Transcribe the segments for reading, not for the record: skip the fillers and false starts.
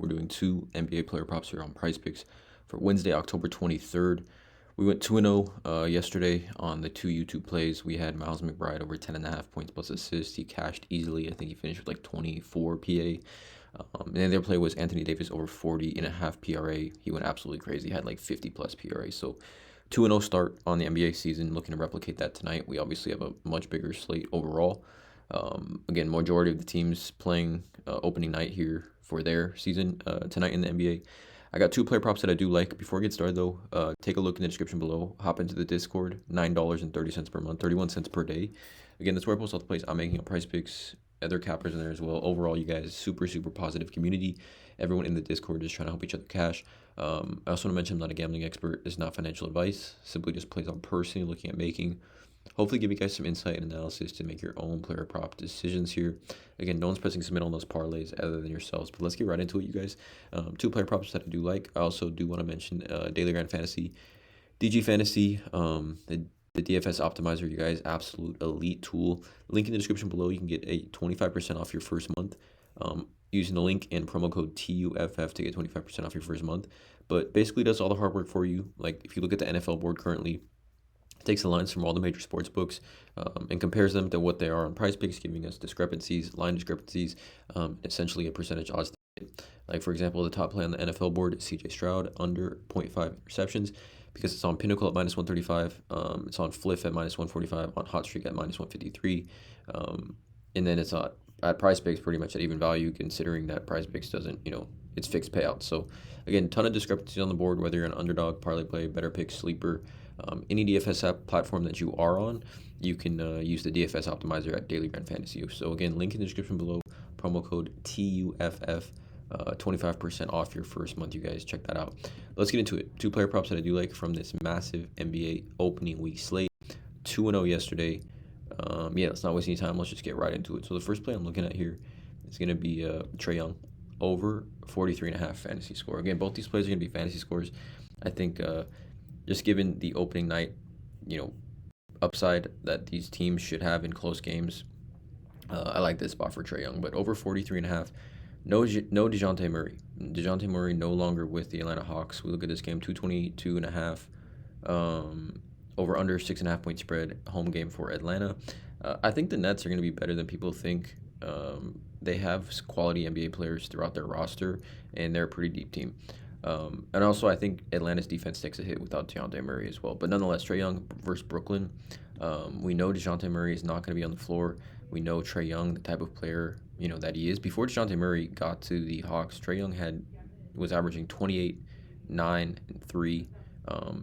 We're doing 2 NBA player props here on PrizePicks for Wednesday, October 23rd. We went 2-0 yesterday on the 2 YouTube plays. We had Miles McBride over 10.5 points plus assists. He cashed easily. I think he finished with like 24 PA. And then their play was Anthony Davis over 40.5 PRA. He went absolutely crazy. He had like 50 plus PRA. So 2-0 start on the NBA season. Looking to replicate that tonight. We obviously have a much bigger slate overall. Again, majority of the teams playing opening night here for their season tonight in the NBA. I got 2 player props that I do like. Before I get started, though, take a look in the description below. Hop into the Discord, $9.30 per month, 31 cents per day. Again, that's where I post all the plays I'm making on PrizePicks. Other cappers in there as well. Overall, you guys, super positive community. Everyone in the Discord is trying to help each other cash. I also want to mention I'm not a gambling expert. It's not financial advice. Simply just plays I'm personally looking at making. Hopefully give you guys some insight and analysis to make your own player prop decisions here. Again, no one's pressing submit on those parlays other than yourselves. But let's get right into it, you guys. 2 player props that I do like. I also do want to mention Daily Grind Fantasy. DG Fantasy, the DFS optimizer, you guys, absolute elite tool. Link in the description below. You can get a 25% off your first month using the link and promo code TUFF to get 25% off your first month. But basically does all the hard work for you. Like if you look at the NFL board currently, it takes the lines from all the major sports books and compares them to what they are on PrizePicks, giving us discrepancies, line discrepancies, essentially a percentage odds. Like, for example, the top play on the NFL board is CJ Stroud, under 0.5 receptions, because it's on Pinnacle at minus 135. It's on Fliff at minus 145, on Hot Streak at minus 153. And then it's at PrizePicks pretty much at even value, considering that PrizePicks doesn't, it's fixed payouts. So, again, ton of discrepancies on the board, whether you're an underdog, parlay play, better pick, sleeper, any DFS app platform that you are on, you can use the DFS optimizer at Daily Grind Fantasy. So again, link in the description below, promo code TUFF, 25% off your first month, you guys. Check that out. Let's get into it. 2 player props that I do like from this massive NBA opening week slate. 2-0 yesterday. Let's not waste any time. Let's just get right into it. So the first play I'm looking at here is going to be Trae Young over 43.5 fantasy score. Again, both these plays are going to be fantasy scores. I think just given the opening night, upside that these teams should have in close games, I like this spot for Trae Young. But over 43.5, no DeJounte Murray. DeJounte Murray no longer with the Atlanta Hawks. We look at this game, 222.5, over under 6.5 point spread, home game for Atlanta. I think the Nets are going to be better than people think. They have quality NBA players throughout their roster, and they're a pretty deep team. And also, I think Atlanta's defense takes a hit without DeJounte Murray as well. But nonetheless, Trae Young versus Brooklyn. We know DeJounte Murray is not going to be on the floor. We know Trae Young, the type of player that he is. Before DeJounte Murray got to the Hawks, Trae Young was averaging 28, 9, and 3.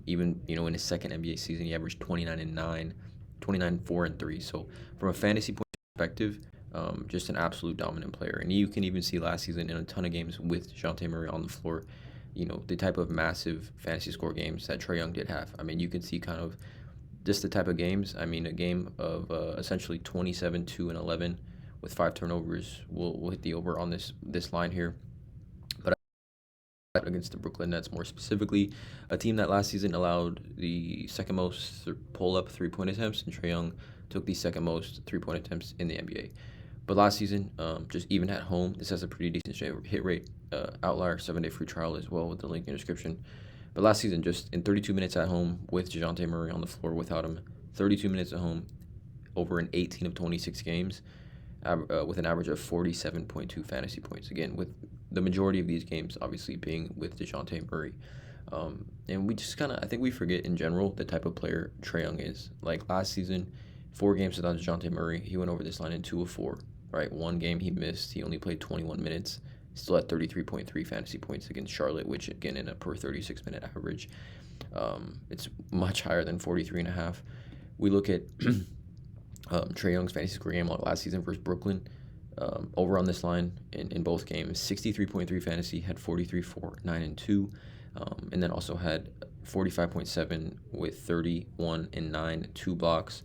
Even in his second NBA season, he averaged 29 and 9, 29, 4 and 3. So from a fantasy point perspective, just an absolute dominant player. And you can even see last season in a ton of games with DeJounte Murray on the floor, the type of massive fantasy score games that Trae Young did have. I mean, you can see kind of just the type of games. I mean, a game of essentially 27, 2, and 11 with 5 turnovers. We'll hit the over on this line here. But against the Brooklyn Nets more specifically, a team that last season allowed the second most pull-up 3-point attempts, and Trae Young took the second most 3-point attempts in the NBA. But last season, just even at home, this has a pretty decent hit rate. Outlier 7-day free trial as well with the link in the description. But last season, just in 32 minutes at home with DeJounte Murray on the floor without him, 32 minutes at home over in 18 of 26 games with an average of 47.2 fantasy points. Again, with the majority of these games obviously being with DeJounte Murray. And we just I think we forget in general the type of player Trae Young is. Like last season, 4 games without DeJounte Murray, he went over this line in 2 of 4. Right, 1 game he missed. He only played 21 minutes. Still at 33.3 fantasy points against Charlotte, which again in a per 36-minute average, it's much higher than 43.5. We look at Trae Young's fantasy score game last season versus Brooklyn. Over on this line in both games, 63.3 fantasy, had 43, 4, 9, and 2, and then also had 45.7 with 31 and 9, 2 blocks,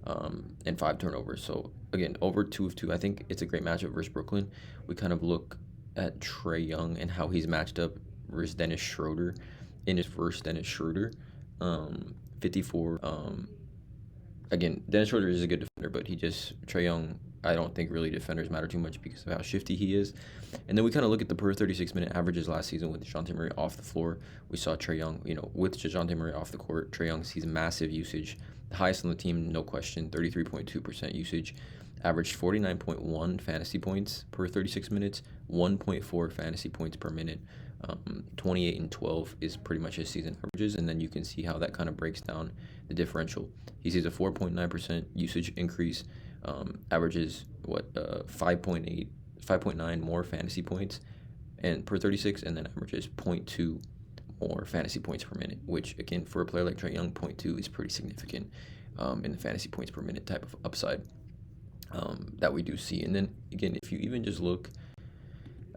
and 5 turnovers. So again, over 2 of 2. I think it's a great matchup versus Brooklyn. We kind of look at Trae Young and how he's matched up versus Dennis Schroeder in his first Dennis Schroeder, 54. Again, Dennis Schroeder is a good defender, but Trae Young I don't think really defenders matter too much because of how shifty he is. And then we kind of look at the per 36-minute averages last season with DeJounte Murray off the floor. We saw Trae Young, with DeJounte Murray off the court. Trae Young sees massive usage, the highest on the team, no question, 33.2% usage. Averaged 49.1 fantasy points per 36 minutes, 1.4 fantasy points per minute. 28 and 12 is pretty much his season averages, and then you can see how that kind of breaks down the differential. He sees a 4.9% usage increase, averages 5.9 more fantasy points and per 36, and then averages 0.2 more fantasy points per minute, which again for a player like Trae Young, 0.2 is pretty significant in the fantasy points per minute type of upside that we do see. And then again, if you even just look,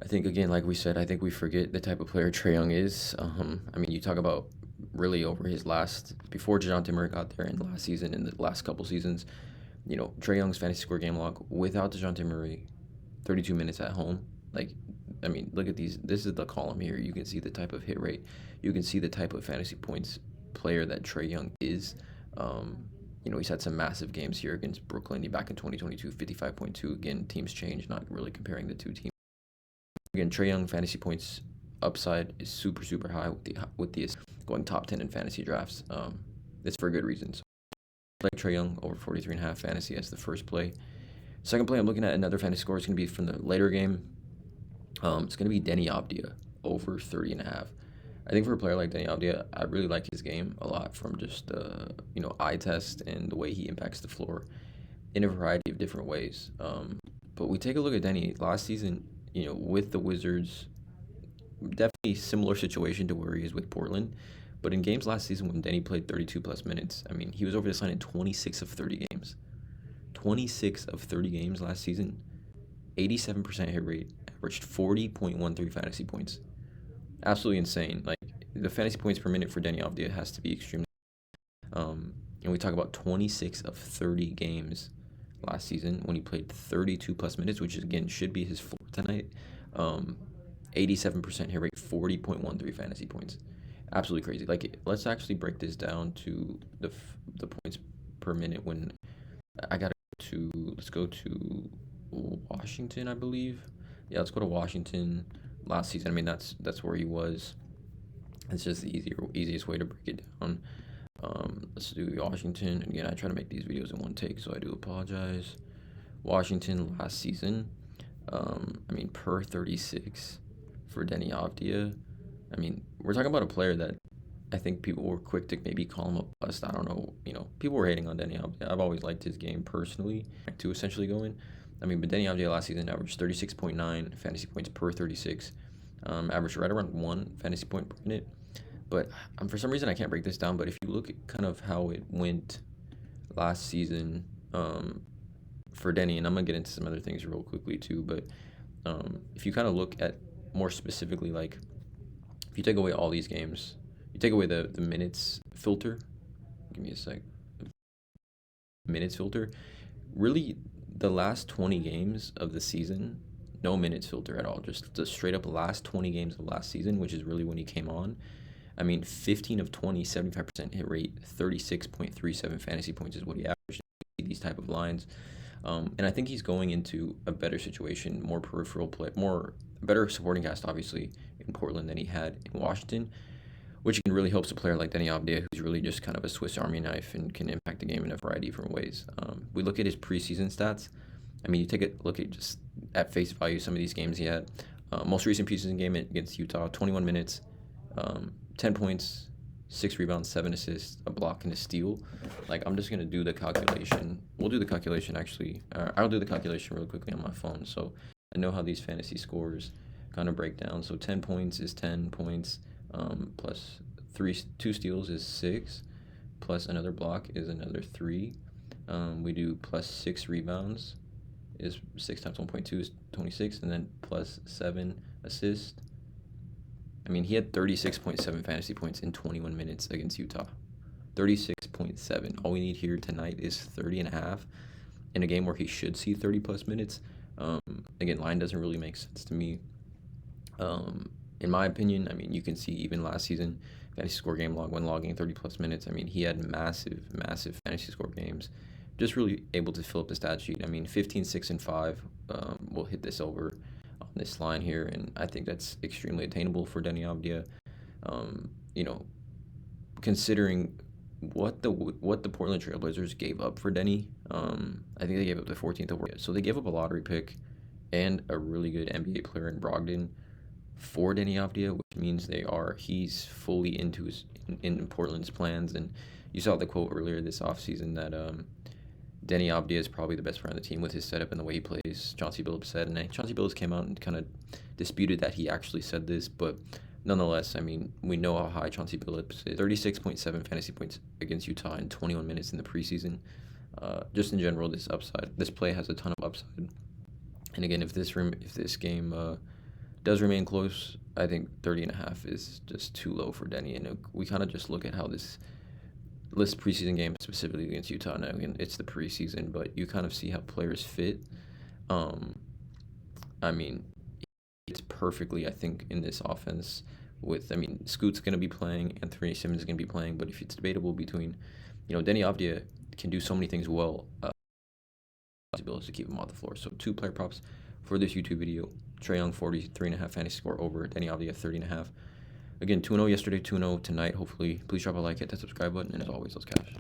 I think, again, like we said, I think we forget the type of player Trae Young is. You talk about really over before DeJounte Murray got there in last season and the last couple seasons, Trae Young's fantasy score game log without DeJounte Murray, 32 minutes at home. Look at these. This is the column here. You can see the type of hit rate. You can see the type of fantasy points player that Trae Young is. He's had some massive games here against Brooklyn. Back in 2022, 55.2. Again, teams change, not really comparing the two teams. Again, Trae Young fantasy points upside is super, super high with the going top 10 in fantasy drafts. It's for good reasons. Like Trae Young over 43.5 fantasy as the first play. Second play, I'm looking at another fantasy score. It's going to be from the later game. It's going to be Deni Avdija over 30.5. I think for a player like Deni Avdija, I really like his game a lot from just eye test and the way he impacts the floor in a variety of different ways. But we take a look at Deni last season. With the Wizards, definitely similar situation to where he is with Portland. But in games last season when Deni played 32-plus minutes, he was over this line in 26 of 30 games. 26 of 30 games last season, 87% hit rate, averaged 40.13 fantasy points. Absolutely insane. The fantasy points per minute for Deni Avdija has to be extremely. And we talk about 26 of 30 games last season when he played 32-plus minutes, which again should be his floor tonight. 87% hit rate, 40.13 fantasy points. Absolutely crazy. Let's actually break this down to the points per minute when let's go to Washington, I believe. Yeah, let's go to Washington last season. That's where he was. It's just the easiest way to break it down. Let's do Washington. Again, I try to make these videos in one take, so I do apologize. Washington last season, per 36 for Deni Avdija. We're talking about a player that I think people were quick to maybe call him a bust. I don't know. People were hating on Deni Avdija. I've always liked his game personally to essentially go in. But Deni Avdija last season averaged 36.9 fantasy points per 36. Averaged right around 1 fantasy point per minute. But for some reason, I can't break this down. But if you look at kind of how it went last season for Deni, and I'm going to get into some other things real quickly too. But if you kind of look at more specifically, if you take away all these games, you take away the minutes filter. Give me a sec. Minutes filter. Really, the last 20 games of the season, no minutes filter at all. Just the straight up last 20 games of last season, which is really when he came on. 15 of 20, 75% hit rate, 36.37 fantasy points is what he averaged. These type of lines. And I think he's going into a better situation, more peripheral play, better supporting cast, obviously, in Portland than he had in Washington, which really helps a player like Deni Avdija, who's really just kind of a Swiss Army knife and can impact the game in a variety of different ways. We look at his preseason stats. You take a look at face value, some of these games he had. Most recent preseason game against Utah, 21 minutes, 10 points, 6 rebounds, 7 assists, a block, and a steal. I'm just going to do the calculation. We'll do the calculation, actually. I'll do the calculation really quickly on my phone, so I know how these fantasy scores kind of break down. So 10 points is 10 points, plus 2 steals is 6, plus another block is another 3. We do plus 6 rebounds is 6 times 1.2 is 26, and then plus 7 assists. He had 36.7 fantasy points in 21 minutes against Utah. 36.7. All we need here tonight is 30.5 in a game where he should see 30-plus minutes. Again, line doesn't really make sense to me. In my opinion, you can see even last season, fantasy score game log when logging 30-plus minutes. He had massive fantasy score games. just really able to fill up the stat sheet. I mean, 15, 6, and 5 will hit this over on this line here, and I think that's extremely attainable for Deni Avdija. You know, considering what the Portland Trail Blazers gave up for Deni, I think they gave up the 14th overall. So they gave up a lottery pick and a really good NBA player in Brogdon for Deni Avdija, which means he's fully in Portland's plans. And you saw the quote earlier this offseason that Deni Avdija is probably the best player on the team with his setup and the way he plays, Chauncey Billups said. And Chauncey Billups came out and kind of disputed that he actually said this, but nonetheless, I mean, we know how high Chauncey Billups is. 36.7 fantasy points against Utah in 21 minutes in the preseason. Just in general, this play has a ton of upside. And again, if this game does remain close, I think 30.5 is just too low for Deni. And we kind of just look at how this preseason game, specifically against Utah. Now, again, it's the preseason, but you kind of see how players fit. I mean, it's perfectly, I think, in this offense Scoot's going to be playing, Anthony Simmons is going to be playing, but if it's debatable between, Deni Avdija can do so many things well, ability to keep him off the floor. So 2 player props for this YouTube video. Trae Young, 43.5 fantasy score over. Deni Avdija, 30.5. Again, 2-0 yesterday, 2-0 tonight. Hopefully, please drop a like, hit that subscribe button, and as always, let's cash.